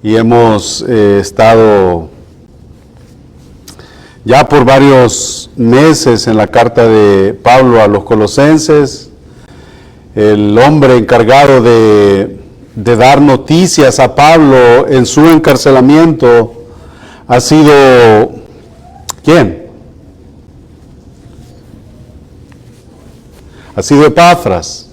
Y hemos estado ya por varios meses en la carta de Pablo a los Colosenses. El hombre encargado de dar noticias a Pablo en su encarcelamiento ha sido, ¿quién? Ha sido Epafras.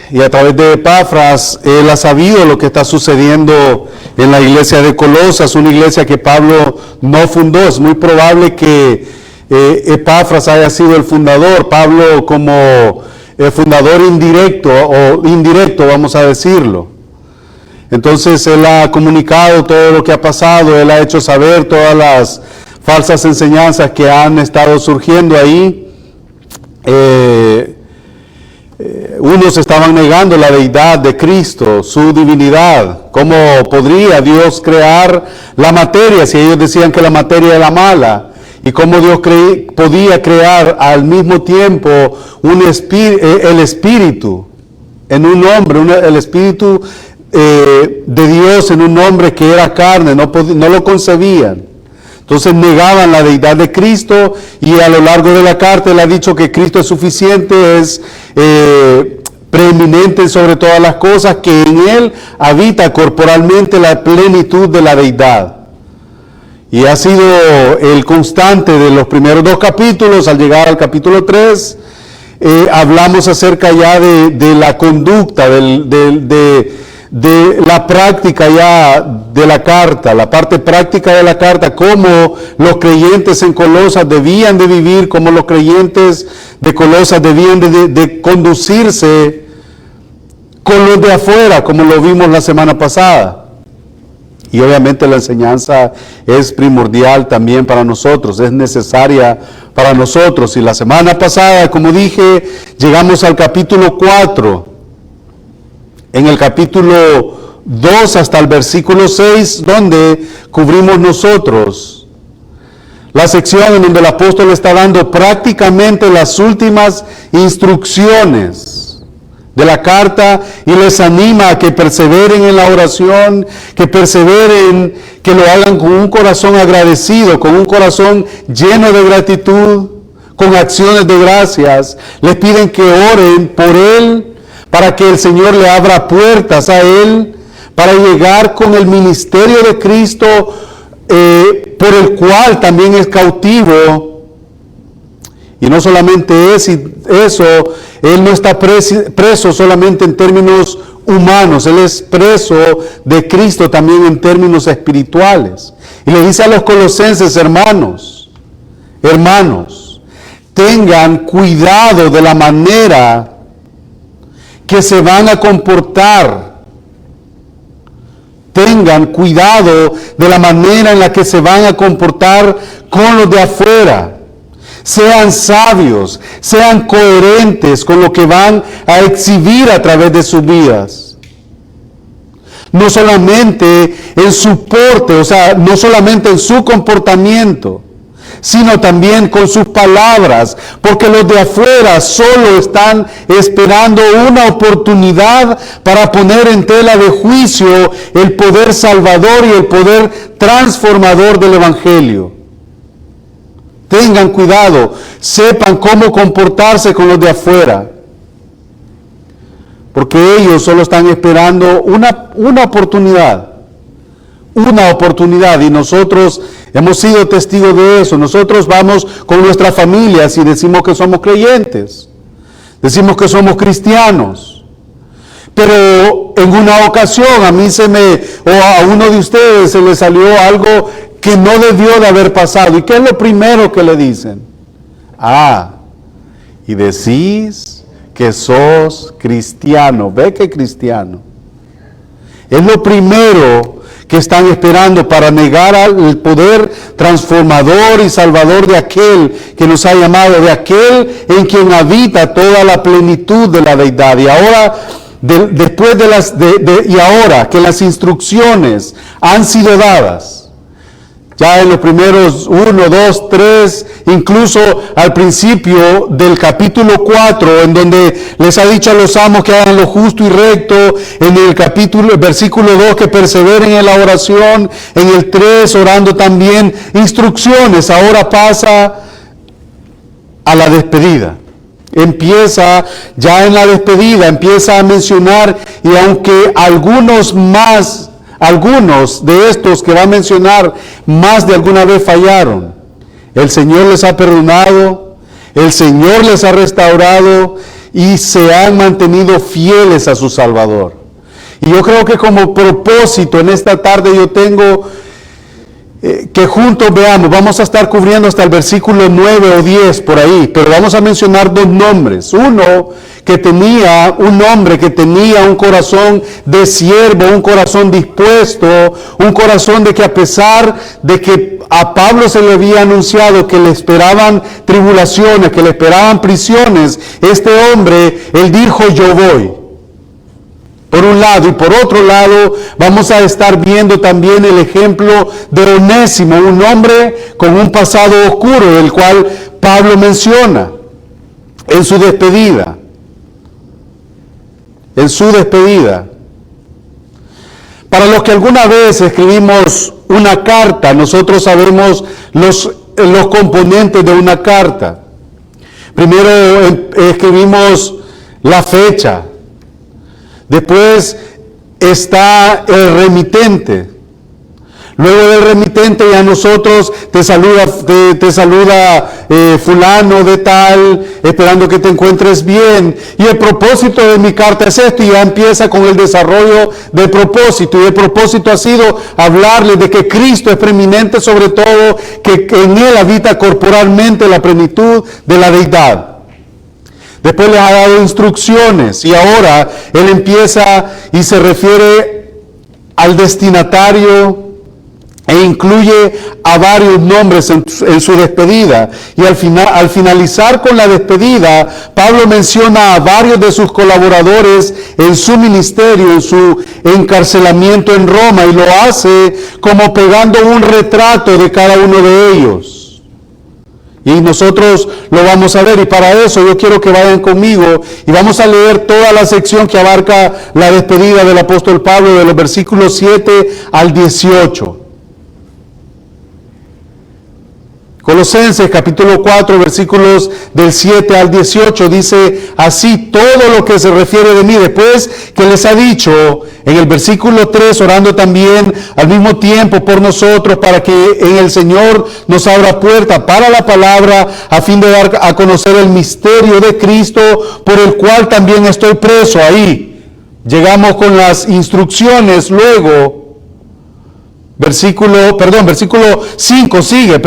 Y a través de Epafras, él ha sabido lo que está sucediendo en la iglesia de Colosas, una iglesia que Pablo no fundó. Es muy probable que Epafras haya sido el fundador, Pablo como el fundador indirecto, vamos a decirlo. Entonces él ha comunicado todo lo que ha pasado, él ha hecho saber todas las falsas enseñanzas que han estado surgiendo ahí. Unos estaban negando la deidad de Cristo, su divinidad. ¿Cómo podría Dios crear la materia si ellos decían que la materia era mala? ¿Y cómo Dios podía crear al mismo tiempo el espíritu en un hombre, el espíritu de Dios en un hombre que era carne? No lo concebían. Entonces negaban la deidad de Cristo, y a lo largo de la carta él ha dicho que Cristo es suficiente, es preeminente sobre todas las cosas, que en él habita corporalmente la plenitud de la deidad. Y ha sido el constante de los primeros dos capítulos. Al llegar al capítulo 3, hablamos acerca ya de la conducta, de la práctica ya de la carta, la parte práctica de la carta, cómo los creyentes en Colosas debían de vivir, cómo los creyentes de Colosas debían de conducirse con los de afuera, como lo vimos la semana pasada. Y obviamente la enseñanza es primordial también para nosotros, es necesaria para nosotros. Y la semana pasada, como dije, llegamos al capítulo 4. En el capítulo 2 hasta el versículo 6, donde cubrimos nosotros la sección en donde el apóstol está dando prácticamente las últimas instrucciones de la carta, y les anima a que perseveren en la oración, que perseveren, que lo hagan con un corazón agradecido, con un corazón lleno de gratitud, con acciones de gracias. Les piden que oren por él, para que el Señor le abra puertas a él, para llegar con el ministerio de Cristo, por el cual también es cautivo. Y no solamente eso, él no está preso solamente en términos humanos, él es preso de Cristo también en términos espirituales. Y le dice a los colosenses: hermanos, tengan cuidado de la manera que se van a comportar. Tengan cuidado de la manera en la que se van a comportar con los de afuera. Sean sabios, sean coherentes con lo que van a exhibir a través de sus vidas. No solamente en su porte, o sea, no solamente en su comportamiento, sino también con sus palabras, porque los de afuera solo están esperando una oportunidad para poner en tela de juicio el poder salvador y el poder transformador del Evangelio. Tengan cuidado, sepan cómo comportarse con los de afuera, porque ellos solo están esperando una oportunidad, y nosotros hemos sido testigos de eso. Nosotros vamos con nuestras familias y decimos que somos creyentes, decimos que somos cristianos, pero en una ocasión a mí o a uno de ustedes se le salió algo que no debió de haber pasado. ¿Y qué es lo primero que le dicen? Y decís que sos cristiano. Ve que cristiano. Es lo primero que están esperando para negar al poder transformador y salvador de aquel que nos ha llamado, de aquel en quien habita toda la plenitud de la deidad. Y ahora, ahora que las instrucciones han sido dadas, Ya en los primeros 1, 2, 3, incluso al principio del capítulo 4, en donde les ha dicho a los amos que hagan lo justo y recto, en el versículo 2, que perseveren en la oración, en el 3, orando también, instrucciones. Ahora pasa a la despedida. Empieza ya en la despedida, empieza a mencionar, y aunque algunos de estos que va a mencionar más de alguna vez fallaron, el Señor les ha perdonado, el Señor les ha restaurado y se han mantenido fieles a su Salvador. Y yo creo que como propósito en esta tarde yo tengo que juntos veamos, vamos a estar cubriendo hasta el versículo 9 o 10 por ahí, pero vamos a mencionar dos nombres. Uno, un hombre que tenía un corazón de siervo, un corazón dispuesto, un corazón de que a pesar de que a Pablo se le había anunciado que le esperaban tribulaciones, que le esperaban prisiones, este hombre, él dijo: yo voy. Por un lado, y por otro lado vamos a estar viendo también el ejemplo de Onésimo, un hombre con un pasado oscuro, el cual Pablo menciona en su despedida. En su despedida. Para los que alguna vez escribimos una carta, nosotros sabemos los componentes de una carta. Primero escribimos la fecha. Después está el remitente. Luego del remitente ya nosotros te saluda fulano de tal, esperando que te encuentres bien. Y el propósito de mi carta es esto, y ya empieza con el desarrollo del propósito. Y el propósito ha sido hablarles de que Cristo es preeminente sobre todo, que en Él habita corporalmente la plenitud de la deidad. Después les ha dado instrucciones, y ahora él empieza y se refiere al destinatario e incluye a varios nombres en su despedida. Y al finalizar con la despedida, Pablo menciona a varios de sus colaboradores en su ministerio, en su encarcelamiento en Roma, y lo hace como pegando un retrato de cada uno de ellos. Y nosotros lo vamos a ver, y para eso yo quiero que vayan conmigo y vamos a leer toda la sección que abarca la despedida del apóstol Pablo, de los versículos 7 al 18. Colosenses capítulo 4, versículos del 7 al 18, dice así todo lo que se refiere de mí, después que les ha dicho en el versículo 3, orando también al mismo tiempo por nosotros, para que en el Señor nos abra puerta para la palabra, a fin de dar a conocer el misterio de Cristo, por el cual también estoy preso. Ahí llegamos con las instrucciones. Luego versículo 5 sigue,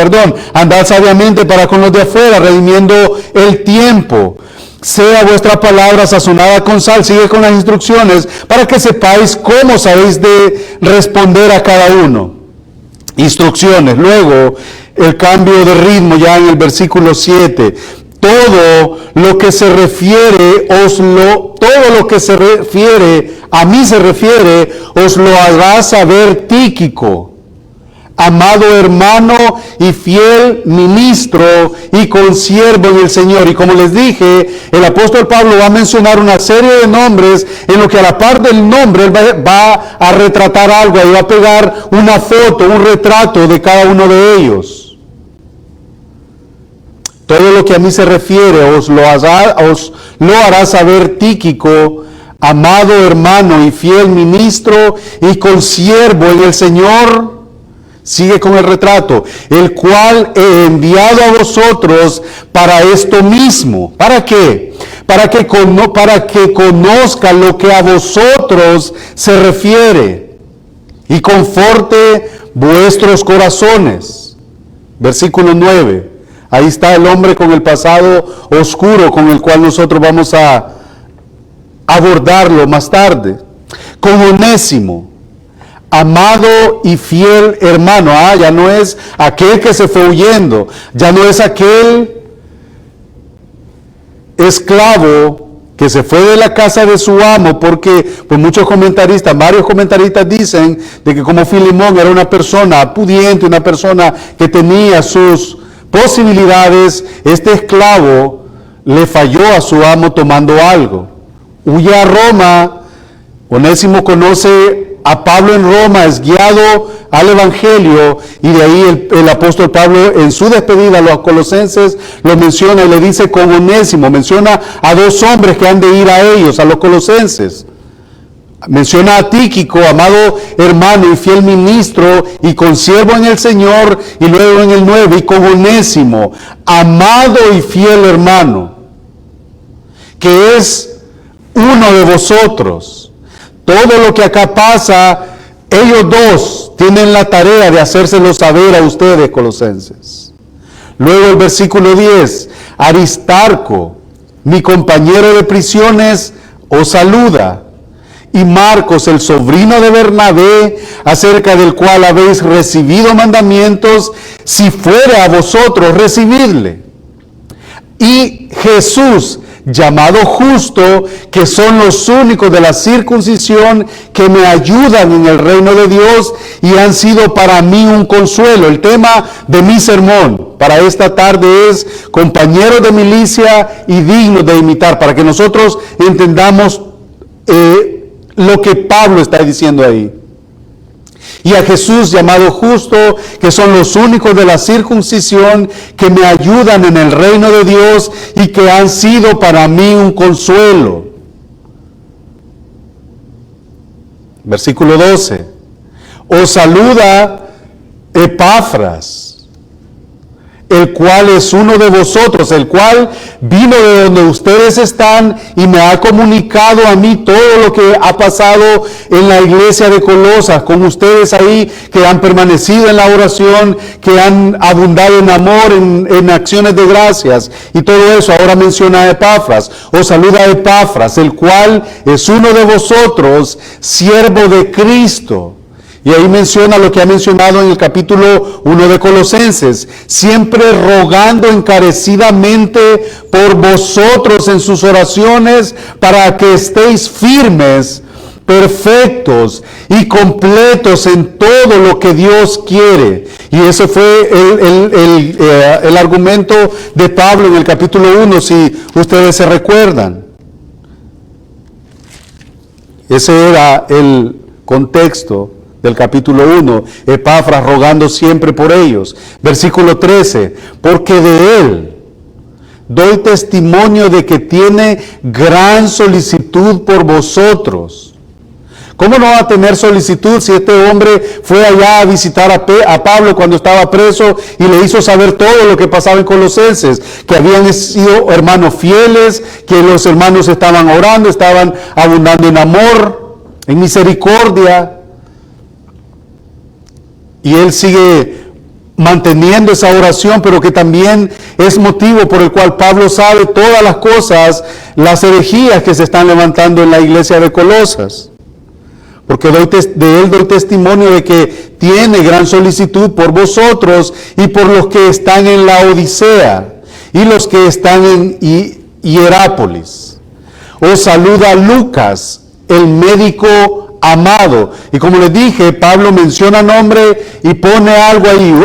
andad sabiamente para con los de afuera, redimiendo el tiempo. Sea vuestra palabra sazonada con sal, sigue con las instrucciones, para que sepáis cómo sabéis de responder a cada uno. Instrucciones. Luego, el cambio de ritmo ya en el versículo 7. Todo lo que se refiere a mí se refiere, os lo hará saber Tíquico, amado hermano y fiel ministro y consiervo en el Señor. Y como les dije, el apóstol Pablo va a mencionar una serie de nombres, en lo que a la par del nombre él va a retratar algo, y va a pegar una foto, un retrato de cada uno de ellos. Todo lo que a mí se refiere os lo hará saber Tíquico, amado hermano y fiel ministro y consiervo en el Señor. Sigue con el retrato, el cual he enviado a vosotros para esto mismo. ¿Para qué? Para que conozca lo que a vosotros se refiere y conforte vuestros corazones. Versículo 9. Ahí está el hombre con el pasado oscuro, con el cual nosotros vamos a abordarlo más tarde. Con Onésimo, amado y fiel hermano. Ya no es aquel que se fue huyendo, ya no es aquel esclavo que se fue de la casa de su amo, porque pues varios comentaristas dicen de que como Filemón era una persona pudiente, una persona que tenía sus posibilidades, este esclavo le falló a su amo tomando algo. Huye a Roma. Onésimo conoce a Pablo en Roma, es guiado al Evangelio, y de ahí el apóstol Pablo en su despedida a los colosenses lo menciona y le dice con Onésimo, menciona a dos hombres que han de ir a ellos, a los colosenses. Menciona a Tíquico, amado hermano y fiel ministro y consiervo en el Señor, y luego en el 9, y con Onésimo, amado y fiel hermano, que es uno de vosotros. Todo lo que acá pasa, ellos dos tienen la tarea de hacérselo saber a ustedes, colosenses. Luego el versículo 10, Aristarco, mi compañero de prisiones, os saluda. Y Marcos, el sobrino de Bernabé, acerca del cual habéis recibido mandamientos, si fuere a vosotros, recibidle. Y Jesús, llamado Justo, que son los únicos de la circuncisión que me ayudan en el reino de Dios y han sido para mí un consuelo. El tema de mi sermón para esta tarde es compañeros de milicia y dignos de imitar, para que nosotros entendamos lo que Pablo está diciendo ahí. Y a Jesús, llamado Justo, que son los únicos de la circuncisión que me ayudan en el reino de Dios y que han sido para mí un consuelo. Versículo 12. Os saluda Epafras, el cual es uno de vosotros, el cual vino de donde ustedes están y me ha comunicado a mí todo lo que ha pasado en la iglesia de Colosas, con ustedes ahí que han permanecido en la oración, que han abundado en amor, en acciones de gracias y todo eso. Ahora menciona a Epafras. Os saluda Epafras, el cual es uno de vosotros, siervo de Cristo. Y ahí menciona lo que ha mencionado en el capítulo 1 de Colosenses, siempre rogando encarecidamente por vosotros en sus oraciones, para que estéis firmes, perfectos y completos en todo lo que Dios quiere. Y ese fue el argumento de Pablo en el capítulo 1, si ustedes se recuerdan. Ese era el contexto del capítulo 1, Epafras rogando siempre por ellos. Versículo 13, porque de él doy testimonio de que tiene gran solicitud por vosotros. ¿Cómo no va a tener solicitud si este hombre fue allá a visitar a Pablo cuando estaba preso y le hizo saber todo lo que pasaba en Colosenses? Que habían sido hermanos fieles, que los hermanos estaban orando, estaban abundando en amor, en misericordia. Y él sigue manteniendo esa oración, pero que también es motivo por el cual Pablo sabe todas las cosas, las herejías que se están levantando en la iglesia de Colosas. Porque de él doy testimonio de que tiene gran solicitud por vosotros y por los que están en la Odisea y los que están en Hierápolis. Os saluda Lucas, el médico amado. Y como les dije, Pablo menciona nombre y pone algo ahí,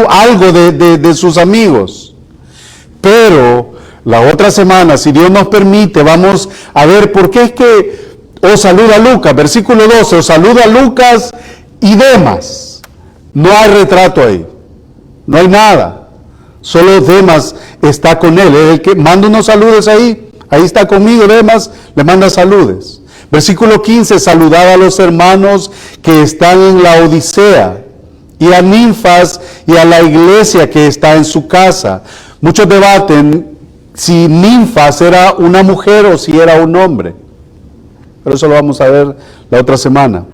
algo de sus amigos. Pero la otra semana, si Dios nos permite, vamos a ver por qué es que os saluda Lucas. Versículo 12, os saluda Lucas y Demas. No hay retrato ahí, no hay nada. Solo Demas está con él. Es el que manda unos saludos ahí. Ahí está conmigo Demas, le manda saludos. Versículo 15, saludad a los hermanos que están en la Odisea, y a Ninfas y a la iglesia que está en su casa. Muchos debaten si Ninfas era una mujer o si era un hombre, pero eso lo vamos a ver la otra semana.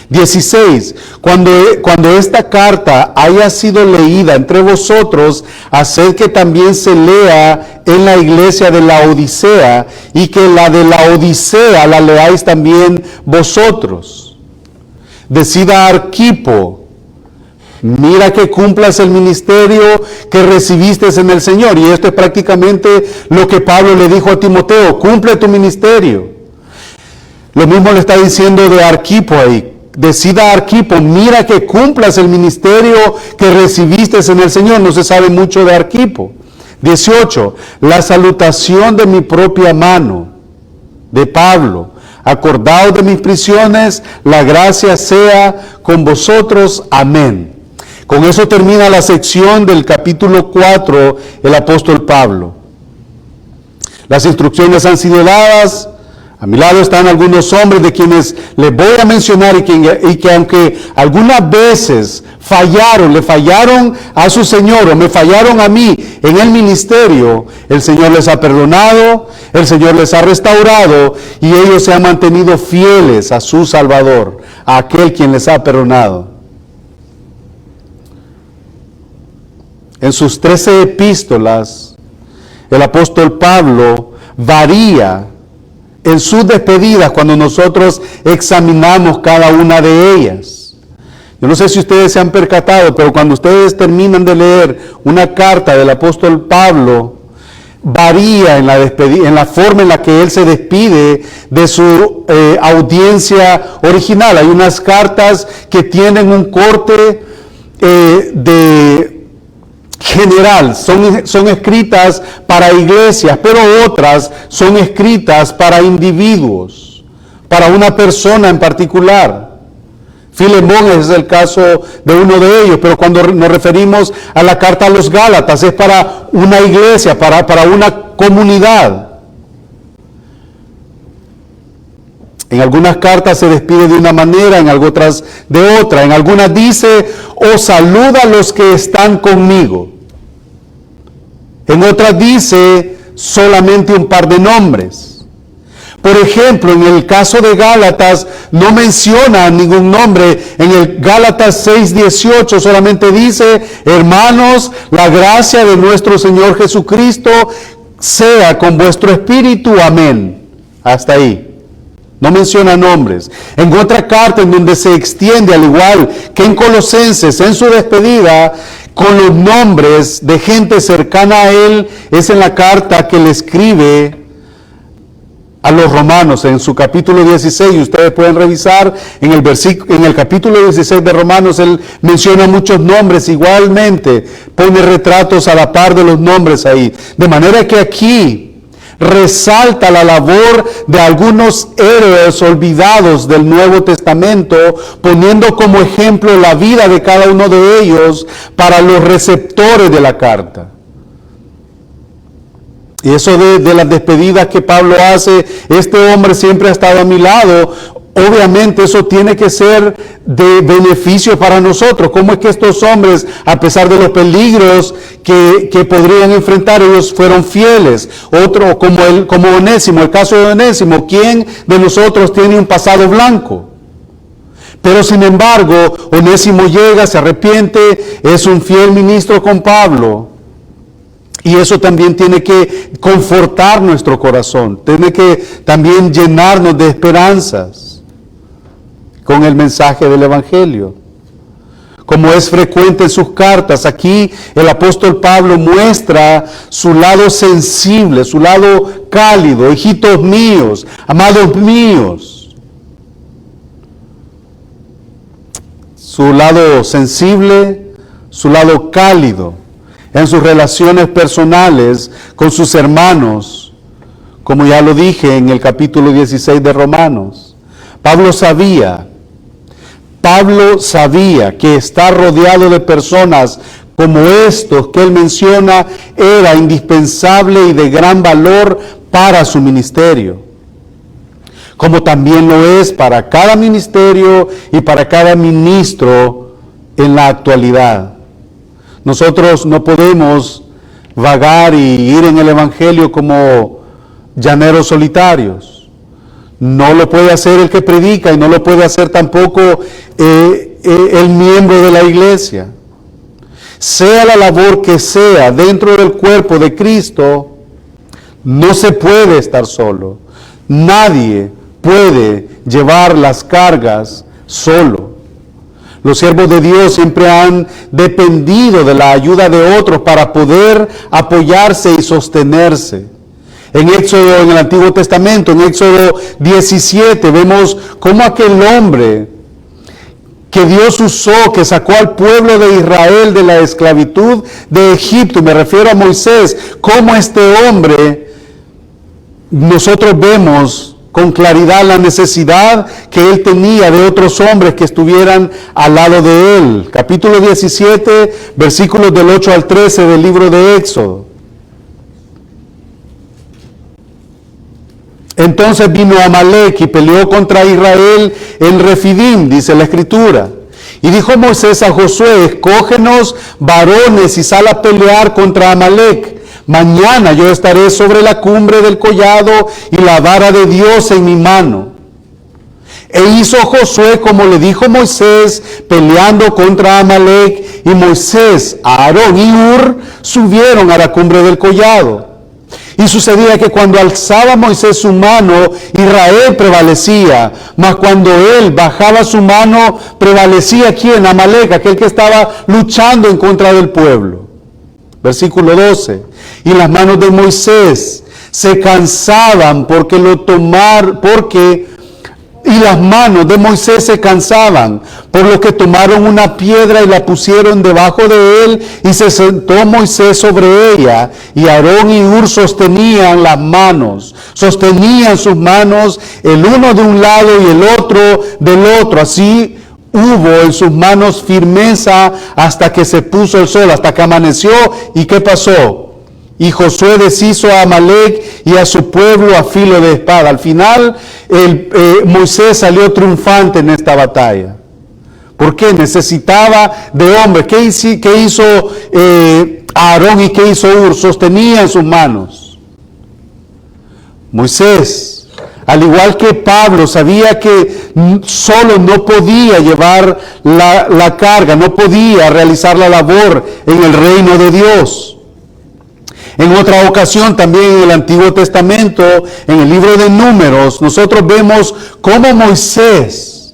16, cuando esta carta haya sido leída entre vosotros, haced que también se lea en la iglesia de la Odisea, y que la de la Odisea la leáis también vosotros. Decida Arquipo, Mira que cumplas el ministerio que recibiste en el Señor. Y esto es prácticamente lo que Pablo le dijo a Timoteo: cumple tu ministerio. Lo mismo le está diciendo de Arquipo ahí. Decida Arquipo, mira que cumplas el ministerio que recibiste en el Señor. No se sabe mucho de Arquipo. 18. La salutación de mi propia mano, de Pablo. Acordaos de mis prisiones, la gracia sea con vosotros. Amén. Con eso termina la sección del capítulo 4, el apóstol Pablo. Las instrucciones han sido dadas. A mi lado están algunos hombres de quienes les voy a mencionar y que aunque algunas veces le fallaron a su Señor o me fallaron a mí en el ministerio, el Señor les ha perdonado, el Señor les ha restaurado y ellos se han mantenido fieles a su Salvador, a aquel quien les ha perdonado. En sus 13 epístolas, el apóstol Pablo varía en sus despedidas cuando nosotros examinamos cada una de ellas. Yo no sé si ustedes se han percatado, pero cuando ustedes terminan de leer una carta del apóstol Pablo, varía en la forma en la que él se despide de su audiencia original. Hay unas cartas que tienen un corte general, son escritas para iglesias, pero otras son escritas para individuos, para una persona en particular. Filemón es el caso de uno de ellos, pero cuando nos referimos a la carta a los Gálatas es para una iglesia, para una comunidad. En algunas cartas se despide de una manera, en otras de otra. En algunas dice: os saluda a los que están conmigo. En otras dice solamente un par de nombres. Por ejemplo, en el caso de Gálatas no menciona ningún nombre. En el Gálatas 6:18 solamente dice: hermanos, la gracia de nuestro Señor Jesucristo sea con vuestro espíritu. Amén. Hasta ahí. No menciona nombres. En otra carta en donde se extiende, al igual que en Colosenses, en su despedida, con los nombres de gente cercana a él, es en la carta que le escribe a los romanos, en su capítulo 16, y ustedes pueden revisar en el capítulo 16 de Romanos, él menciona muchos nombres igualmente, pone retratos a la par de los nombres ahí, de manera que aquí resalta la labor de algunos héroes olvidados del Nuevo Testamento, poniendo como ejemplo la vida de cada uno de ellos para los receptores de la carta. Y eso de las despedidas que Pablo hace: este hombre siempre ha estado a mi lado. Obviamente eso tiene que ser de beneficio para nosotros. ¿Cómo es que estos hombres, a pesar de los peligros que podrían enfrentar, ellos fueron fieles? Otro, como Onésimo, el caso de Onésimo, ¿quién de nosotros tiene un pasado blanco? Pero sin embargo, Onésimo llega, se arrepiente, es un fiel ministro con Pablo. Y eso también tiene que confortar nuestro corazón, tiene que también llenarnos de esperanzas con el mensaje del Evangelio. Como es frecuente en sus cartas, aquí el apóstol Pablo muestra su lado sensible, su lado cálido: hijitos míos, amados míos. Su lado sensible, su lado cálido en sus relaciones personales con sus hermanos, como ya lo dije en el capítulo 16 de Romanos. Pablo sabía que estar rodeado de personas como estos que él menciona era indispensable y de gran valor para su ministerio, como también lo es para cada ministerio y para cada ministro en la actualidad. Nosotros no podemos vagar y ir en el Evangelio como llaneros solitarios. No lo puede hacer el que predica y no lo puede hacer tampoco el miembro de la iglesia. Sea la labor que sea dentro del cuerpo de Cristo, no se puede estar solo. Nadie puede llevar las cargas solo. Los siervos de Dios siempre han dependido de la ayuda de otros para poder apoyarse y sostenerse. En Éxodo, en el Antiguo Testamento, en Éxodo 17, vemos cómo aquel hombre que Dios usó, que sacó al pueblo de Israel de la esclavitud de Egipto, me refiero a Moisés, cómo este hombre, nosotros vemos con claridad la necesidad que él tenía de otros hombres que estuvieran al lado de él. Capítulo 17, versículos del 8 al 13 del libro de Éxodo. Entonces vino Amalek y peleó contra Israel en Refidim, dice la Escritura. Y dijo Moisés a Josué: escógenos varones y sal a pelear contra Amalek. Mañana yo estaré sobre la cumbre del collado y la vara de Dios en mi mano. E hizo Josué como le dijo Moisés, peleando contra Amalek, y Moisés, Aarón y Hur subieron a la cumbre del collado. Y sucedía que cuando alzaba Moisés su mano, Israel prevalecía, mas cuando él bajaba su mano, prevalecía ¿quién? Amalek, aquel que estaba luchando en contra del pueblo. Versículo 12. Y las manos de Moisés se cansaban y las manos de Moisés se cansaban, por lo que tomaron una piedra y la pusieron debajo de él, y se sentó Moisés sobre ella, y Aarón y Hur sostenían sus manos, el uno de un lado y el otro del otro. Así hubo en sus manos firmeza hasta que se puso el sol, hasta que amaneció. ¿Y qué pasó? Y Josué deshizo a Amalek y a su pueblo a filo de espada. Al final, Moisés salió triunfante en esta batalla. ¿Por qué? Necesitaba de hombres. ¿Qué hizo Aarón y qué hizo Hur? Sostenían sus manos. Moisés, al igual que Pablo, sabía que solo no podía llevar la carga, no podía realizar la labor en el reino de Dios. En otra ocasión, también en el Antiguo Testamento, en el libro de Números, nosotros vemos cómo Moisés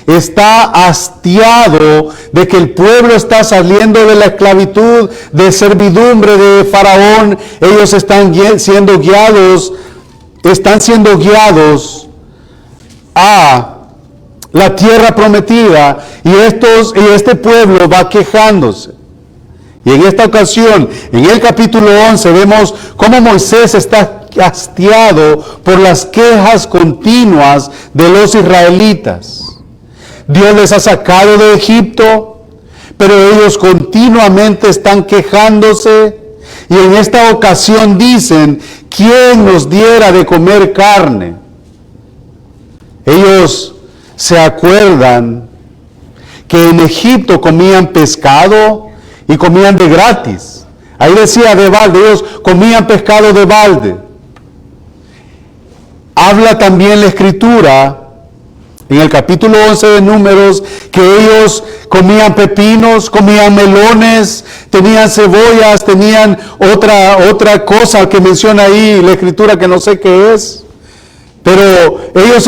está hastiado de que el pueblo está saliendo de la esclavitud, de servidumbre de Faraón. Ellos están siendo guiados a la tierra prometida, y este pueblo va quejándose. Y en esta ocasión, en el capítulo 11, vemos cómo Moisés está hastiado por las quejas continuas de los israelitas. Dios les ha sacado de Egipto, pero ellos continuamente están quejándose. Y en esta ocasión dicen: ¿quién nos diera de comer carne? Ellos se acuerdan que en Egipto comían pescado y comían de gratis. Ahí decía de balde, ellos comían pescado de balde. Habla también la Escritura en el capítulo 11 de Números que ellos comían pepinos, comían melones, tenían cebollas, tenían otra cosa que menciona ahí la Escritura que no sé qué es. Pero ellos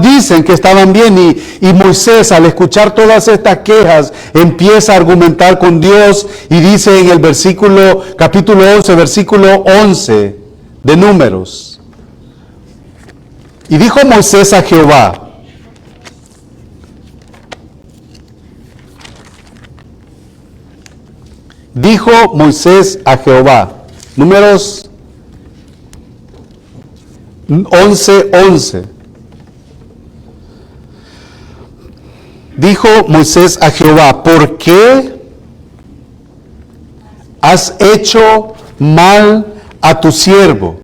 dicen que estaban bien, y Moisés, al escuchar todas estas quejas, empieza a argumentar con Dios y dice en el capítulo 11, versículo 11 de Números: y dijo Moisés a Jehová: dijo Moisés a Jehová, Números 11:11. Dijo Moisés a Jehová: ¿por qué has hecho mal a tu siervo?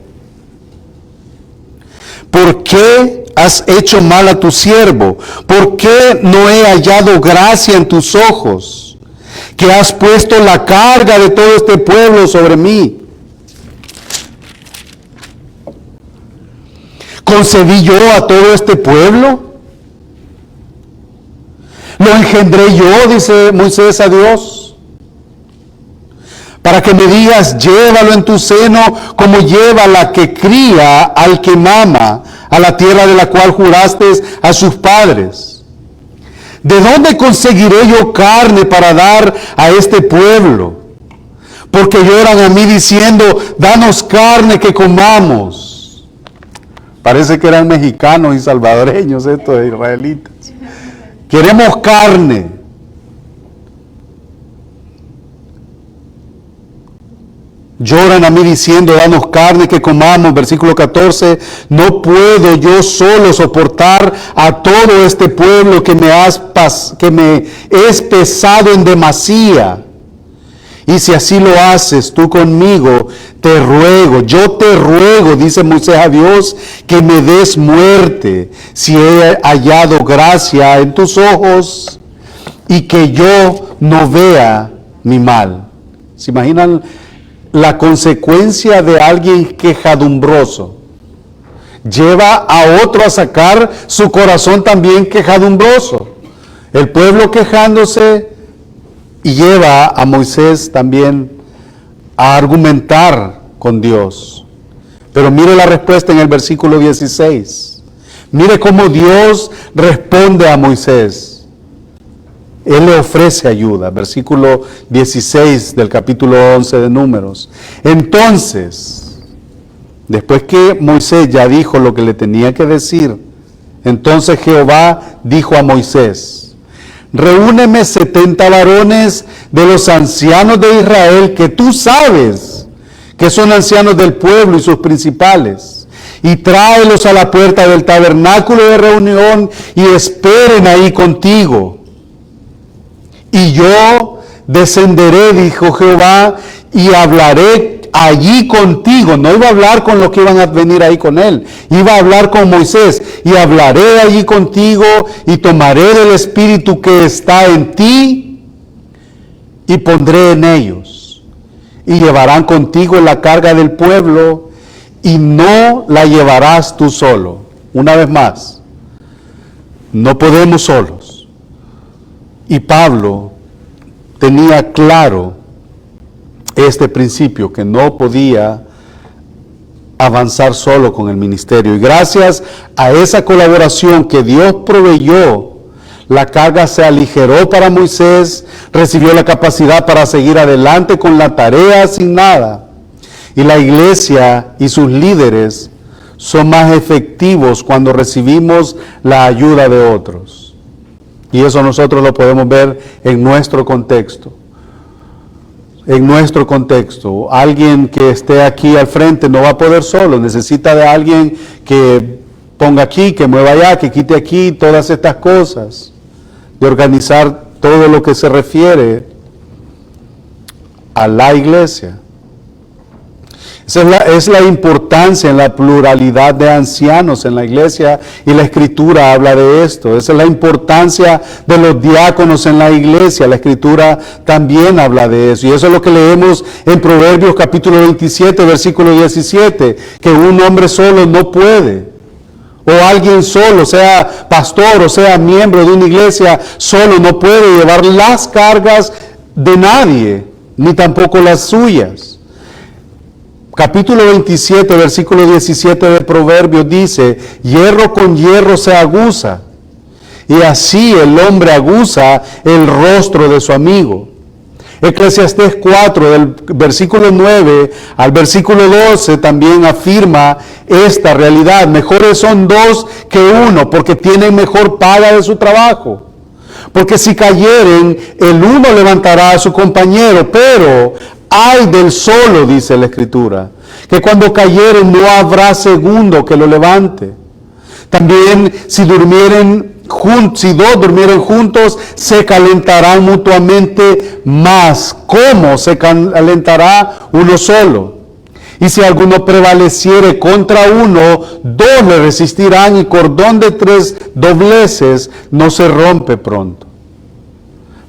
¿Por qué has hecho mal a tu siervo? ¿Por qué no he hallado gracia en tus ojos, que has puesto la carga de todo este pueblo sobre mí? ¿Concebí yo a todo este pueblo? ¿Lo engendré yo?, dice Moisés a Dios, para que me digas: llévalo en tu seno como lleva la que cría al que mama, a la tierra de la cual juraste a sus padres. ¿De dónde conseguiré yo carne para dar a este pueblo? Porque lloran a mí diciendo, danos carne que comamos. Parece que eran mexicanos y salvadoreños estos israelitas. Queremos carne. Lloran a mí diciendo, danos carne que comamos. Versículo 14, no puedo yo solo soportar a todo este pueblo que me es pesado en demasía. Y si así lo haces tú conmigo, yo te ruego, dice Moisés a Dios, que me des muerte, si he hallado gracia en tus ojos, y que yo no vea mi mal. ¿Se imaginan la consecuencia de alguien quejadumbroso? Lleva a otro a sacar su corazón también quejadumbroso. El pueblo quejándose, y lleva a Moisés también a argumentar con Dios. Pero mire la respuesta en el versículo 16. Mire cómo Dios responde a Moisés. Él le ofrece ayuda. Versículo 16 del capítulo 11 de Números. Entonces, después que Moisés ya dijo lo que le tenía que decir, entonces Jehová dijo a Moisés, reúneme 70 varones de los ancianos de Israel que tú sabes que son ancianos del pueblo y sus principales, y tráelos a la puerta del tabernáculo de reunión y esperen ahí contigo. Y yo descenderé, dijo Jehová, y hablaré allí contigo. No iba a hablar con los que iban a venir ahí con él, iba a hablar con Moisés, y hablaré allí contigo, y tomaré del espíritu que está en ti, y pondré en ellos, y llevarán contigo la carga del pueblo, y no la llevarás tú solo. Una vez más, no podemos solos. Y Pablo tenía claro este principio, que no podía avanzar solo con el ministerio. Y gracias a esa colaboración que Dios proveyó, la carga se aligeró para Moisés, recibió la capacidad para seguir adelante con la tarea asignada. Y la iglesia y sus líderes son más efectivos cuando recibimos la ayuda de otros. Y eso nosotros lo podemos ver en nuestro contexto. En nuestro contexto, alguien que esté aquí al frente no va a poder solo, necesita de alguien que ponga aquí, que mueva allá, que quite aquí, todas estas cosas, de organizar todo lo que se refiere a la iglesia. Esa es la importancia en la pluralidad de ancianos en la iglesia, y la Escritura habla de esto. Esa es la importancia de los diáconos en la iglesia, la Escritura también habla de eso. Y eso es lo que leemos en Proverbios capítulo 27, versículo 17, que un hombre solo no puede, o alguien solo, sea pastor o sea miembro de una iglesia, solo no puede llevar las cargas de nadie, ni tampoco las suyas. Capítulo 27, versículo 17 de Proverbios dice, hierro con hierro se aguza, y así el hombre aguza el rostro de su amigo. Eclesiastés 4, del versículo 9 al versículo 12, también afirma esta realidad. Mejores son dos que uno, porque tienen mejor paga de su trabajo. Porque si cayeren, el uno levantará a su compañero, pero ay del solo, dice la Escritura, que cuando cayeren no habrá segundo que lo levante. También si dos durmieren juntos, se calentarán mutuamente más. ¿Cómo se calentará uno solo? Y si alguno prevaleciere contra uno, dos le resistirán, y cordón de 3 dobleces no se rompe pronto.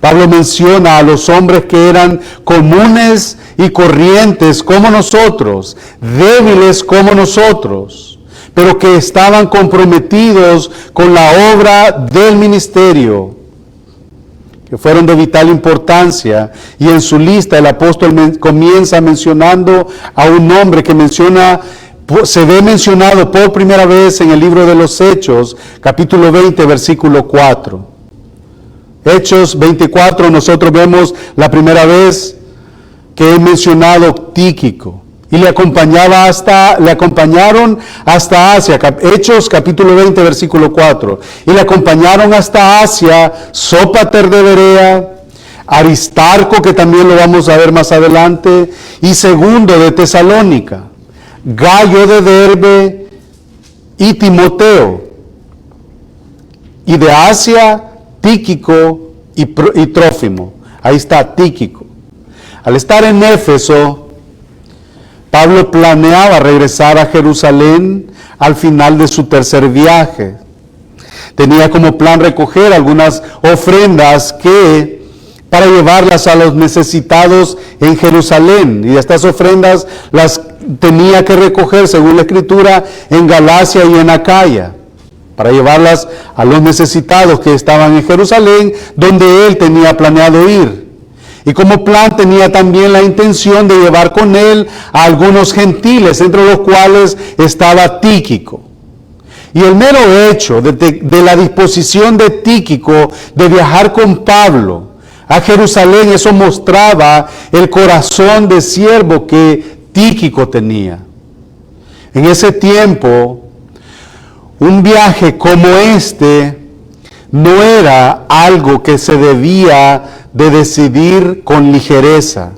Pablo menciona a los hombres que eran comunes y corrientes como nosotros, débiles como nosotros, pero que estaban comprometidos con la obra del ministerio, que fueron de vital importancia. Y en su lista el apóstol comienza mencionando a un hombre que se ve mencionado por primera vez en el libro de los Hechos, capítulo 20, versículo 4. Hechos 24, nosotros vemos la primera vez que he mencionado Tíquico. Y le acompañaron hasta Asia. Hechos capítulo 20, versículo 4. Y le acompañaron hasta Asia Sópater de Berea, Aristarco, que también lo vamos a ver más adelante, y Segundo de Tesalónica, Gallo de Derbe y Timoteo. Y de Asia, Tíquico y Trófimo. Ahí está Tíquico. Al estar en Éfeso, Pablo planeaba regresar a Jerusalén al final de su tercer viaje. Tenía como plan recoger algunas ofrendas para llevarlas a los necesitados en Jerusalén. Y estas ofrendas las tenía que recoger, según la Escritura, en Galacia y en Acaya, para llevarlas a los necesitados que estaban en Jerusalén, donde él tenía planeado ir. Y como plan tenía también la intención de llevar con él a algunos gentiles, entre los cuales estaba Tíquico. Y el mero hecho de la disposición de Tíquico de viajar con Pablo a Jerusalén, eso mostraba el corazón de siervo que Tíquico tenía. En ese tiempo, un viaje como este no era algo que se debía de decidir con ligereza.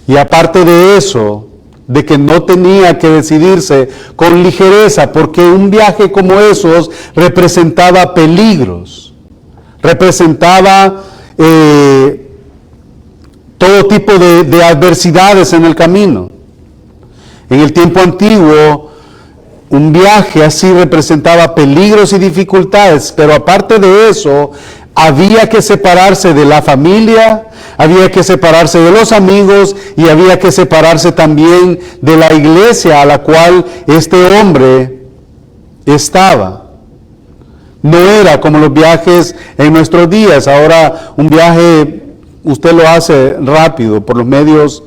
Y aparte de eso, de que no tenía que decidirse con ligereza, porque un viaje como esos representaba peligros, representaba todo tipo de adversidades en el camino. En el tiempo antiguo, un viaje así representaba peligros y dificultades, pero aparte de eso, había que separarse de la familia, había que separarse de los amigos y había que separarse también de la iglesia a la cual este hombre estaba. No era como los viajes en nuestros días. Ahora un viaje usted lo hace rápido por los medios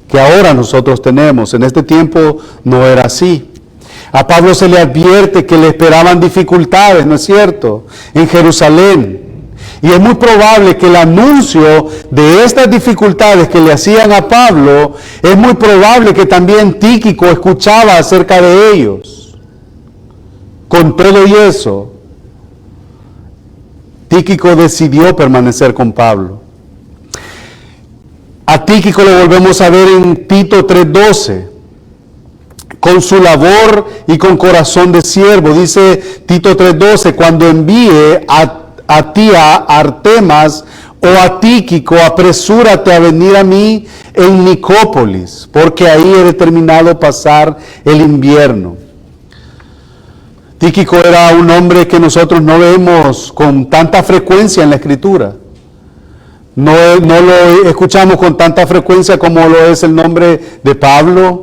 que ahora nosotros tenemos. En este tiempo no era así. A Pablo se le advierte que le esperaban dificultades, ¿no es cierto?, en Jerusalén. Y es muy probable que el anuncio de estas dificultades que le hacían a Pablo, es muy probable que también Tíquico escuchaba acerca de ellos. Con todo y eso, Tíquico decidió permanecer con Pablo. A Tíquico lo volvemos a ver en Tito 3:12. Con su labor y con corazón de siervo, dice Tito 3:12, cuando envíe a ti a Artemas o a Tíquico, apresúrate a venir a mí en Nicópolis, porque ahí he determinado pasar el invierno. Tíquico era un hombre que nosotros no vemos con tanta frecuencia en la Escritura. No lo escuchamos con tanta frecuencia como lo es el nombre de Pablo.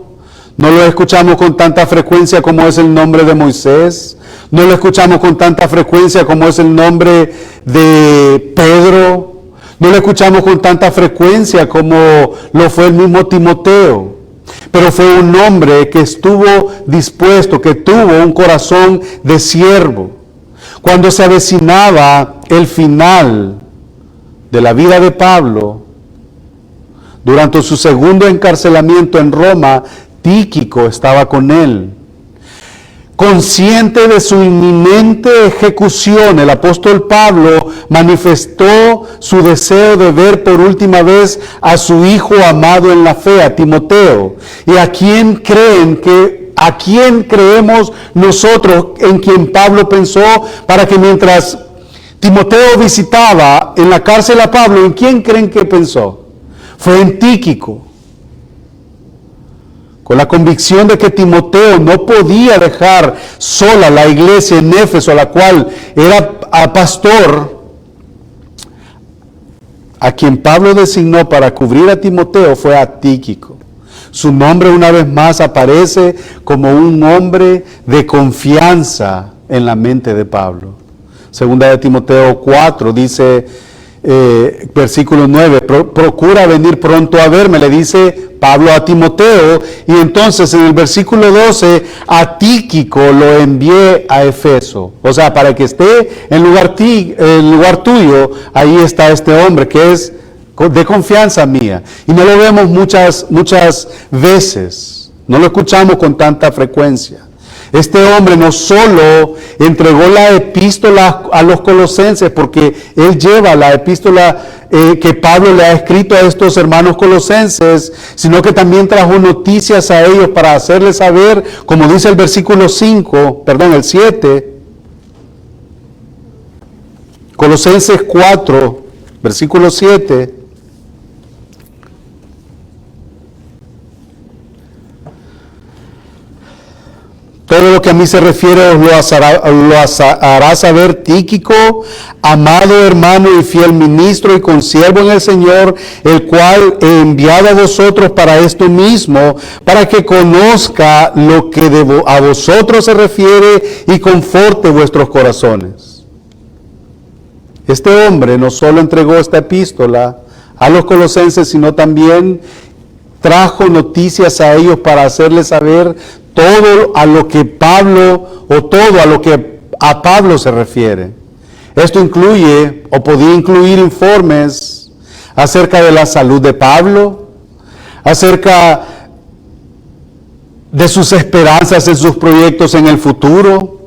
No lo escuchamos con tanta frecuencia como es el nombre de Moisés. No lo escuchamos con tanta frecuencia como es el nombre de Pedro. No lo escuchamos con tanta frecuencia como lo fue el mismo Timoteo. Pero fue un hombre que estuvo dispuesto, que tuvo un corazón de siervo. Cuando se avecinaba el final de la vida de Pablo, durante su segundo encarcelamiento en Roma, Tíquico estaba con él. Consciente de su inminente ejecución, el apóstol Pablo manifestó su deseo de ver por última vez a su hijo amado en la fe, a Timoteo. ¿Y a quién creemos nosotros en quien Pablo pensó para que mientras Timoteo visitaba en la cárcel a Pablo, ¿en quién creen que pensó? Fue en Tíquico. Con la convicción de que Timoteo no podía dejar sola la iglesia en Éfeso, a la cual era pastor, a quien Pablo designó para cubrir a Timoteo fue a Tíquico. Su nombre una vez más aparece como un hombre de confianza en la mente de Pablo. Segunda de Timoteo 4 dice, versículo 9, procura venir pronto a verme, le dice Pablo a Timoteo, y entonces en el versículo 12, a Tíquico lo envié a Efeso, o sea, para que esté en lugar tuyo, ahí está este hombre que es de confianza mía, y no lo vemos muchas veces, no lo escuchamos con tanta frecuencia. Este hombre no solo entregó la epístola a los colosenses, porque él lleva la epístola que Pablo le ha escrito a estos hermanos colosenses, sino que también trajo noticias a ellos para hacerles saber, como dice el versículo 7, Colosenses 4, versículo 7, todo lo que a mí se refiere os lo hará saber Tíquico, amado hermano y fiel ministro y consiervo en el Señor, el cual he enviado a vosotros para esto mismo, para que conozca lo que a vosotros se refiere y conforte vuestros corazones. Este hombre no solo entregó esta epístola a los colosenses, sino también trajo noticias a ellos para hacerles saber todo a lo que a Pablo se refiere. Esto incluye, o podía incluir, informes acerca de la salud de Pablo, acerca de sus esperanzas en sus proyectos en el futuro.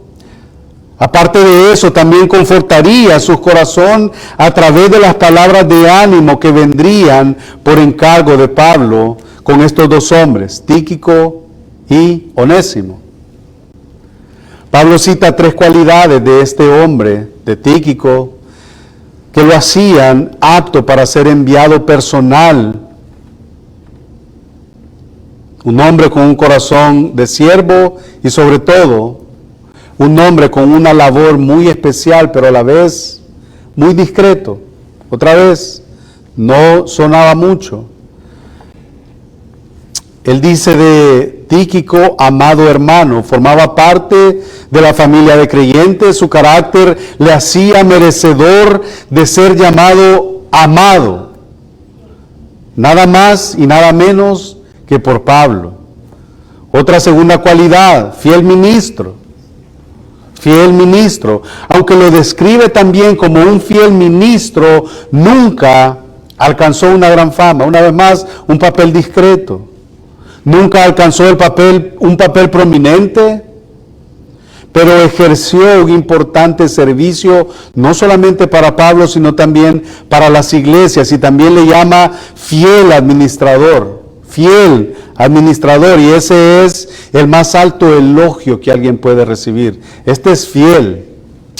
Aparte de eso, también confortaría su corazón a través de las palabras de ánimo que vendrían por encargo de Pablo con estos dos hombres, Tíquico y Onésimo. Pablo cita 3 cualidades de este hombre, de Tíquico, que lo hacían apto para ser enviado personal. Un hombre con un corazón de siervo y sobre todo un hombre con una labor muy especial, pero a la vez muy discreto. Otra vez, no sonaba mucho. Él dice de Tíquico, amado hermano, formaba parte de la familia de creyentes, su carácter le hacía merecedor de ser llamado amado, nada más y nada menos que por Pablo. Otra segunda cualidad, fiel ministro, aunque lo describe también como un fiel ministro, nunca alcanzó una gran fama, una vez más, un papel discreto. Nunca alcanzó un papel prominente, pero ejerció un importante servicio, no solamente para Pablo, sino también para las iglesias, y también le llama fiel administrador, y ese es el más alto elogio que alguien puede recibir. Este es fiel.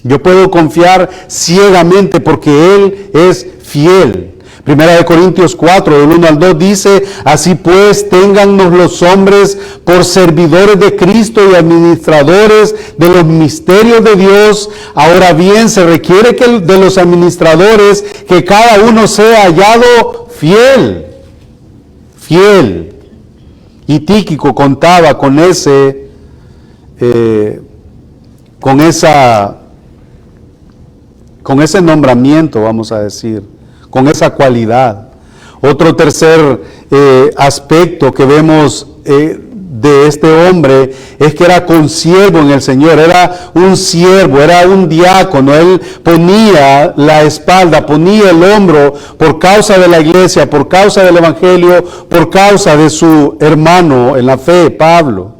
Yo puedo confiar ciegamente porque él es fiel. Primera de Corintios 4, del 1 al 2 dice, así pues, téngannos los hombres por servidores de Cristo y administradores de los misterios de Dios. Ahora bien, se requiere de los administradores que cada uno sea hallado fiel. Y Tíquico contaba con ese nombramiento, vamos a decir, con esa cualidad. Otro tercer aspecto que vemos de este hombre es que era consiervo en el Señor, era un siervo, era un diácono. Él ponía la espalda, ponía el hombro por causa de la iglesia, por causa del evangelio, por causa de su hermano en la fe, Pablo.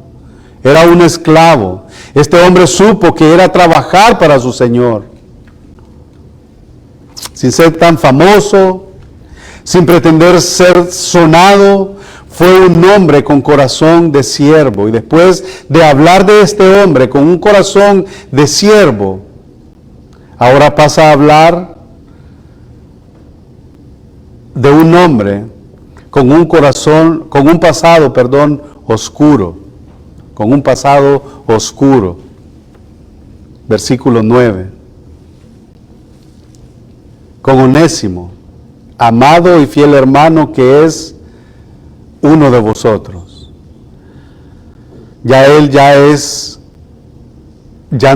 Era un esclavo. Este hombre supo que era trabajar para su Señor. Sin ser tan famoso, sin pretender ser sonado, fue un hombre con corazón de siervo. Y después de hablar de este hombre con un corazón de siervo, ahora pasa a hablar de un hombre con un pasado oscuro. Con un pasado oscuro. Versículo 9. Con Onésimo, amado y fiel hermano que es uno de vosotros. Ya él ya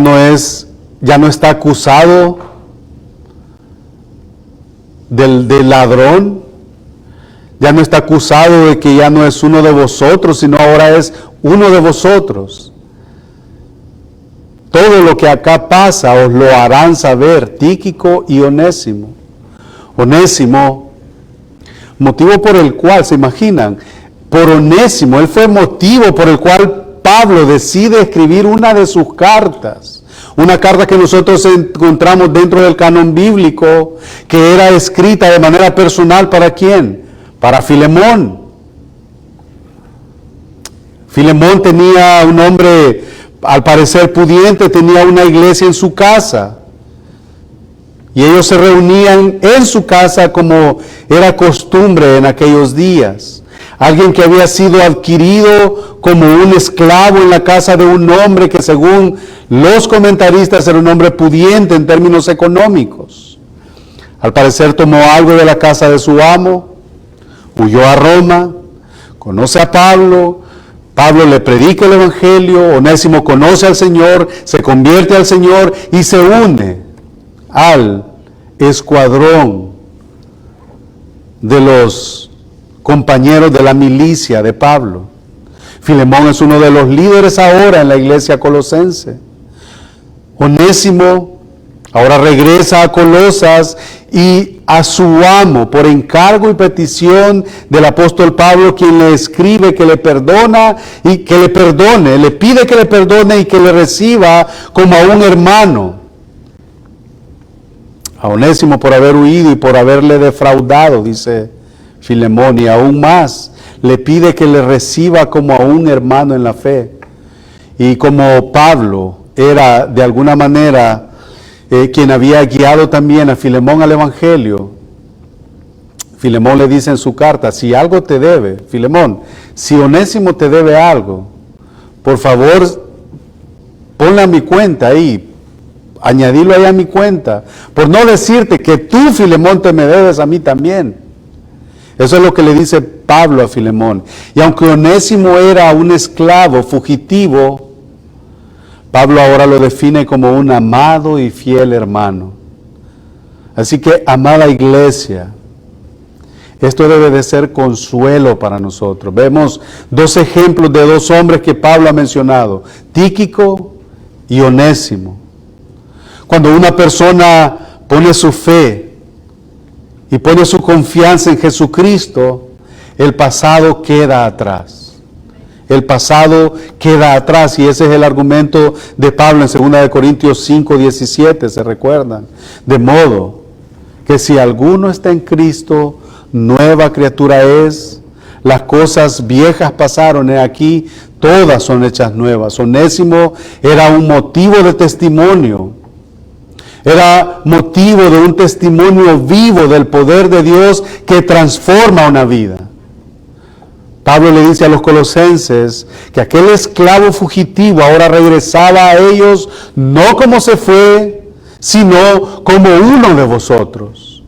no está acusado del ladrón. Ya no está acusado de que ya no es uno de vosotros, sino ahora es uno de vosotros. Todo lo que acá pasa os lo harán saber Tíquico y Onésimo. Onésimo, motivo por el cual, ¿se imaginan? Por Onésimo, él fue motivo por el cual Pablo decide escribir una de sus cartas. Una carta que nosotros encontramos dentro del canon bíblico, que era escrita de manera personal, ¿para quién? Para Filemón. Filemón tenía un hombre, al parecer pudiente, tenía una iglesia en su casa. Y ellos se reunían en su casa como era costumbre en aquellos días. Alguien que había sido adquirido como un esclavo en la casa de un hombre que, según los comentaristas, era un hombre pudiente en términos económicos. Al parecer tomó algo de la casa de su amo, huyó a Roma, conoce a Pablo, Pablo le predica el evangelio, Onésimo conoce al Señor, se convierte al Señor y se une al escuadrón de los compañeros de la milicia de Pablo. Filemón es uno de los líderes ahora en la iglesia colosense. Onésimo ahora regresa a Colosas y a su amo, por encargo y petición del apóstol Pablo, quien le escribe que le perdona y que le perdone, le pide que le perdone y que le reciba como a un hermano. A Onésimo por haber huido y por haberle defraudado, dice Filemón, y aún más, le pide que le reciba como a un hermano en la fe. Y como Pablo era de alguna manera quien había guiado también a Filemón al Evangelio, Filemón le dice en su carta, si algo te debe, Filemón, si Onésimo te debe algo, por favor, ponle a mi cuenta ahí, añadilo ahí a mi cuenta, por no decirte que tú, Filemón, te me debes a mí también. Eso es lo que le dice Pablo a Filemón. Y aunque Onésimo era un esclavo fugitivo, Pablo ahora lo define como un amado y fiel hermano. Así que, amada iglesia, esto debe de ser consuelo para nosotros. Vemos dos ejemplos de dos hombres que Pablo ha mencionado, Tíquico y Onésimo. Cuando una persona pone su fe y pone su confianza en Jesucristo, el pasado queda atrás. El pasado queda atrás, y ese es el argumento de Pablo en 2 Corintios 5:17, ¿se recuerdan? De modo que si alguno está en Cristo, nueva criatura es, las cosas viejas pasaron, he aquí, todas son hechas nuevas. Onésimo era un motivo de testimonio, era motivo de un testimonio vivo del poder de Dios que transforma una vida. Pablo le dice a los colosenses que aquel esclavo fugitivo ahora regresaba a ellos no como se fue, sino como uno de vosotros.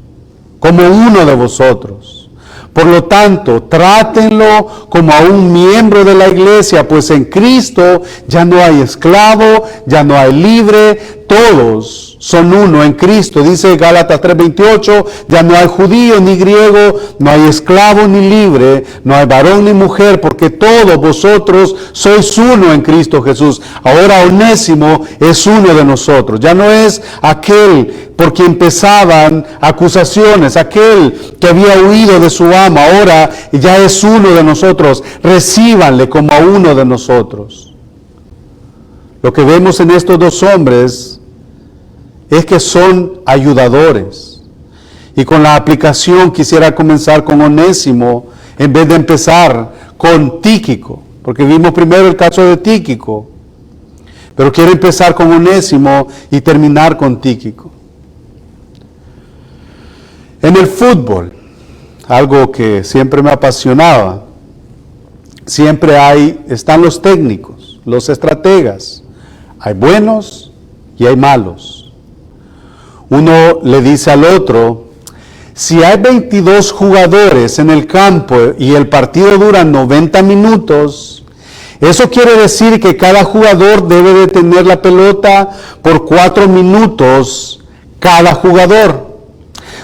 Como uno de vosotros. Por lo tanto, trátenlo como a un miembro de la iglesia, pues en Cristo ya no hay esclavo, ya no hay libre, todos son uno en Cristo. Dice Gálatas 3:28, ya no hay judío ni griego, no hay esclavo ni libre, no hay varón ni mujer, porque todos vosotros sois uno en Cristo Jesús. Ahora Onésimo es uno de nosotros, ya no es aquel por quien pesaban acusaciones, aquel que había huido de su amo, ahora ya es uno de nosotros. Recíbanle como a uno de nosotros. Lo que vemos en estos dos hombres es que son ayudadores. Y con la aplicación quisiera comenzar con Onésimo en vez de empezar con Tíquico, porque vimos primero el caso de Tíquico, pero quiero empezar con Onésimo y terminar con Tíquico. En el fútbol, algo que siempre me apasionaba, siempre están los técnicos, los estrategas, hay buenos y hay malos. Uno le dice al otro, si hay 22 jugadores en el campo y el partido dura 90 minutos, eso quiere decir que cada jugador debe de tener la pelota por 4 minutos cada jugador.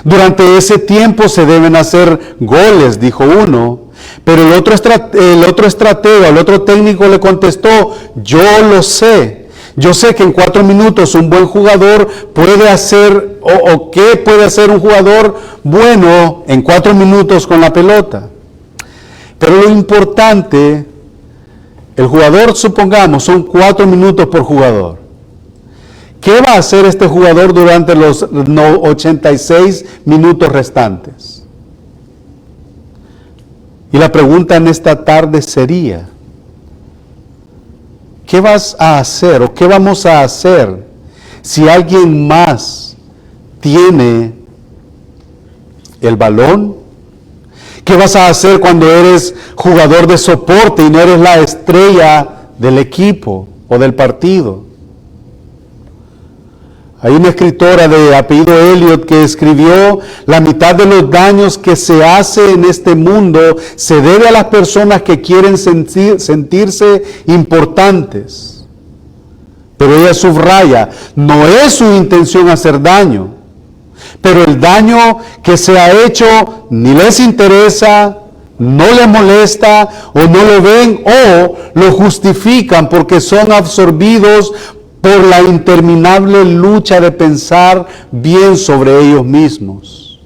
Durante ese tiempo se deben hacer goles, dijo uno. Pero el otro estratega, el otro técnico le contestó, yo lo sé. Yo sé que en 4 minutos un buen jugador puede hacer, o qué puede hacer un jugador bueno en 4 minutos con la pelota. Pero lo importante, el jugador, supongamos, son 4 minutos por jugador. ¿Qué va a hacer este jugador durante los 86 minutos restantes? Y la pregunta en esta tarde sería, ¿qué vas a hacer o qué vamos a hacer si alguien más tiene el balón? ¿Qué vas a hacer cuando eres jugador de soporte y no eres la estrella del equipo o del partido? Hay una escritora de apellido Eliot que escribió, la mitad de los daños que se hace en este mundo se debe a las personas que quieren sentirse importantes. Pero ella subraya, no es su intención hacer daño, pero el daño que se ha hecho ni les interesa, no les molesta, o no lo ven, o lo justifican porque son absorbidos por la interminable lucha de pensar bien sobre ellos mismos.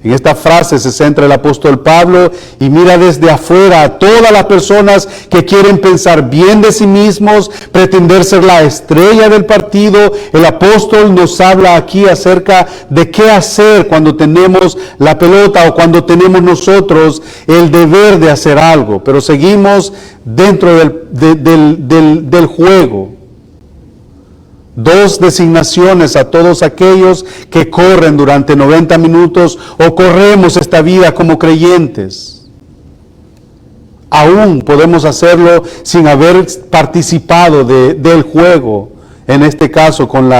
En esta frase se centra el apóstol Pablo y mira desde afuera a todas las personas que quieren pensar bien de sí mismos, pretender ser la estrella del partido. El apóstol nos habla aquí acerca de qué hacer cuando tenemos la pelota o cuando tenemos nosotros el deber de hacer algo, pero seguimos dentro del juego. 2 designaciones a todos aquellos que corren durante 90 minutos o corremos esta vida como creyentes. Aún podemos hacerlo sin haber participado del juego, en este caso con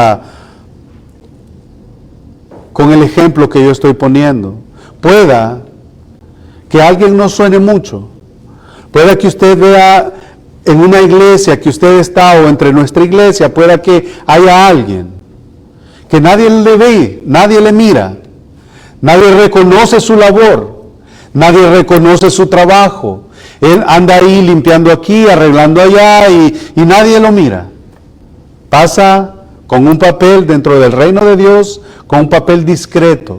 el ejemplo que yo estoy poniendo. Pueda que alguien no suene mucho, pueda que usted vea en una iglesia que usted está o entre nuestra iglesia, pueda que haya alguien que nadie le ve, nadie le mira, nadie reconoce su labor, nadie reconoce su trabajo. Él anda ahí limpiando aquí, arreglando allá y nadie lo mira. Pasa con un papel dentro del reino de Dios, con un papel discreto.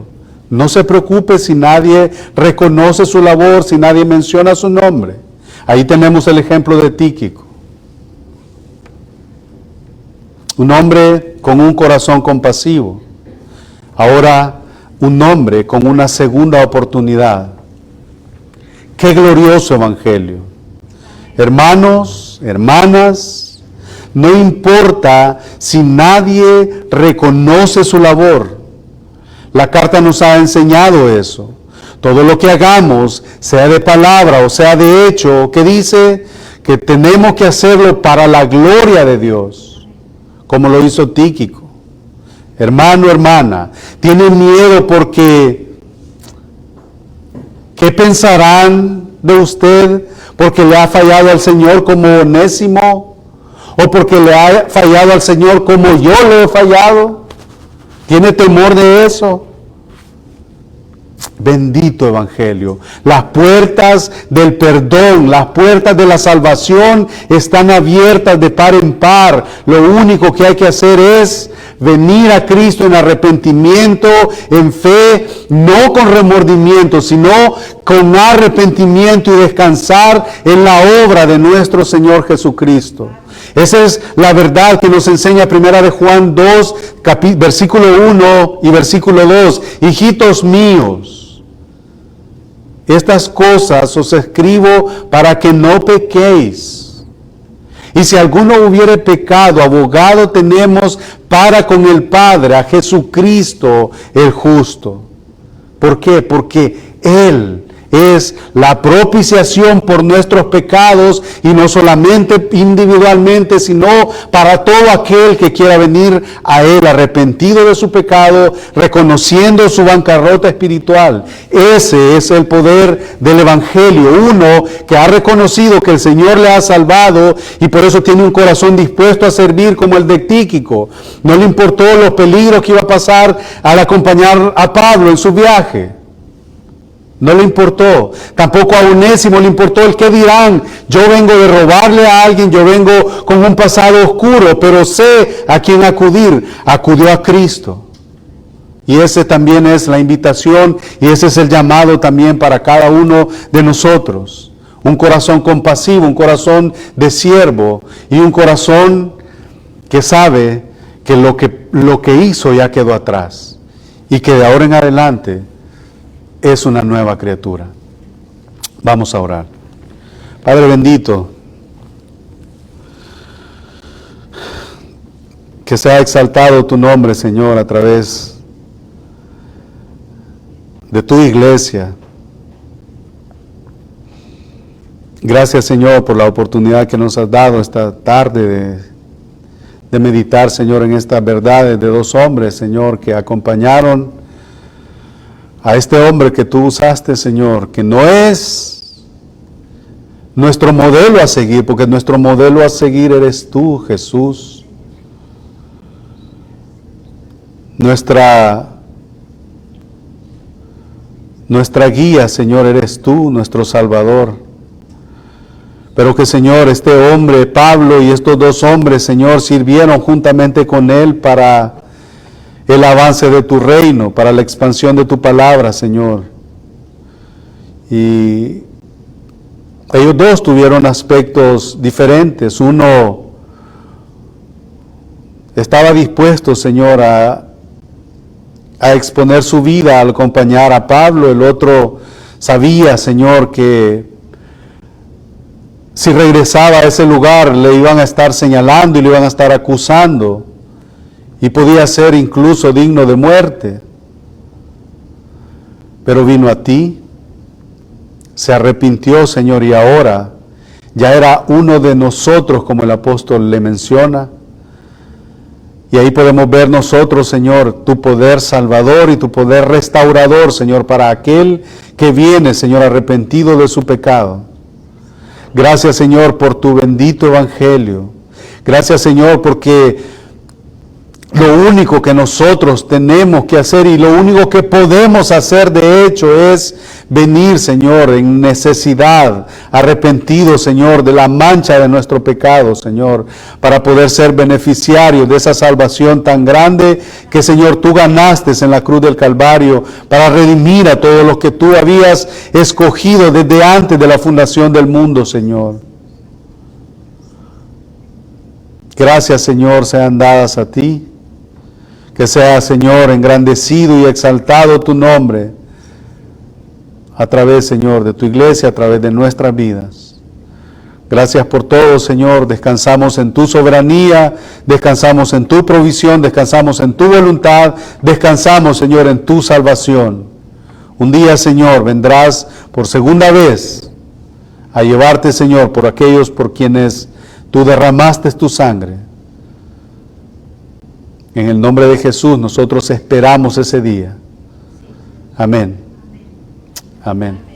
No se preocupe si nadie reconoce su labor, si nadie menciona su nombre. Ahí tenemos el ejemplo de Tíquico. Un hombre con un corazón compasivo. Ahora un hombre con una segunda oportunidad. ¡Qué glorioso evangelio! Hermanos, hermanas, no importa si nadie reconoce su labor. La carta nos ha enseñado eso. Todo lo que hagamos, sea de palabra o sea de hecho, que dice que tenemos que hacerlo para la gloria de Dios, como lo hizo Tíquico. Hermano, hermana, ¿tiene miedo porque qué pensarán de usted porque le ha fallado al Señor como Onésimo? ¿O porque le ha fallado al Señor como yo le he fallado? ¿Tiene temor de eso? Bendito evangelio. Las puertas del perdón, las puertas de la salvación están abiertas de par en par. Lo único que hay que hacer es venir a Cristo en arrepentimiento, en fe, no con remordimiento, sino con arrepentimiento y descansar en la obra de nuestro Señor Jesucristo. Esa es la verdad que nos enseña Primera de Juan 2, versículo 1 y versículo 2. Hijitos míos, estas cosas os escribo para que no pequéis. Y si alguno hubiere pecado, abogado tenemos para con el Padre, a Jesucristo el justo. ¿Por qué? Porque Él es la propiciación por nuestros pecados, y no solamente individualmente, sino para todo aquel que quiera venir a Él arrepentido de su pecado, reconociendo su bancarrota espiritual. Ese es el poder del Evangelio. Uno que ha reconocido que el Señor le ha salvado y por eso tiene un corazón dispuesto a servir, como el de Tíquico. No le importó los peligros que iba a pasar al acompañar a Pablo en su viaje. No le importó. Tampoco a Onésimo le importó el qué dirán. Yo vengo de robarle a alguien, yo vengo con un pasado oscuro, pero sé a quién acudir. Acudió a Cristo. Y ese también es la invitación, y ese es el llamado también para cada uno de nosotros. Un corazón compasivo, un corazón de siervo, y un corazón que sabe que lo que hizo ya quedó atrás, y que de ahora en adelante es una nueva criatura. Vamos a orar. Padre bendito, que sea exaltado tu nombre, Señor, a través de tu iglesia. Gracias, Señor, por la oportunidad que nos has dado esta tarde de meditar, Señor, en estas verdades de dos hombres, Señor, que acompañaron a este hombre que tú usaste, Señor, que no es nuestro modelo a seguir, porque nuestro modelo a seguir eres tú, Jesús. Nuestra guía, Señor, eres tú, nuestro Salvador. Pero que, Señor, este hombre, Pablo, y estos dos hombres, Señor, sirvieron juntamente con él para el avance de tu reino, para la expansión de tu palabra, Señor. Y ellos dos tuvieron aspectos diferentes. Uno estaba dispuesto, Señor, a exponer su vida al acompañar a Pablo. El otro sabía, Señor, que si regresaba a ese lugar le iban a estar señalando y le iban a estar acusando, y podía ser incluso digno de muerte. Pero vino a ti, se arrepintió, Señor, y ahora ya era uno de nosotros, como el apóstol le menciona. Y ahí podemos ver nosotros, Señor, tu poder salvador y tu poder restaurador, Señor, para aquel que viene, Señor, arrepentido de su pecado. Gracias, Señor, por tu bendito evangelio. Gracias, Señor, porque lo único que nosotros tenemos que hacer y lo único que podemos hacer, de hecho, es venir, Señor, en necesidad, arrepentidos, Señor, de la mancha de nuestro pecado, Señor, para poder ser beneficiarios de esa salvación tan grande que, Señor, tú ganaste en la cruz del Calvario para redimir a todos los que tú habías escogido desde antes de la fundación del mundo, Señor. Gracias, Señor, sean dadas a ti. Que sea, Señor, engrandecido y exaltado tu nombre a través, Señor, de tu iglesia, a través de nuestras vidas. Gracias por todo, Señor. Descansamos en tu soberanía, descansamos en tu provisión, descansamos en tu voluntad, descansamos, Señor, en tu salvación. Un día, Señor, vendrás por segunda vez a llevarte, Señor, por aquellos por quienes tú derramaste tu sangre. En el nombre de Jesús nosotros esperamos ese día. Amén. Amén.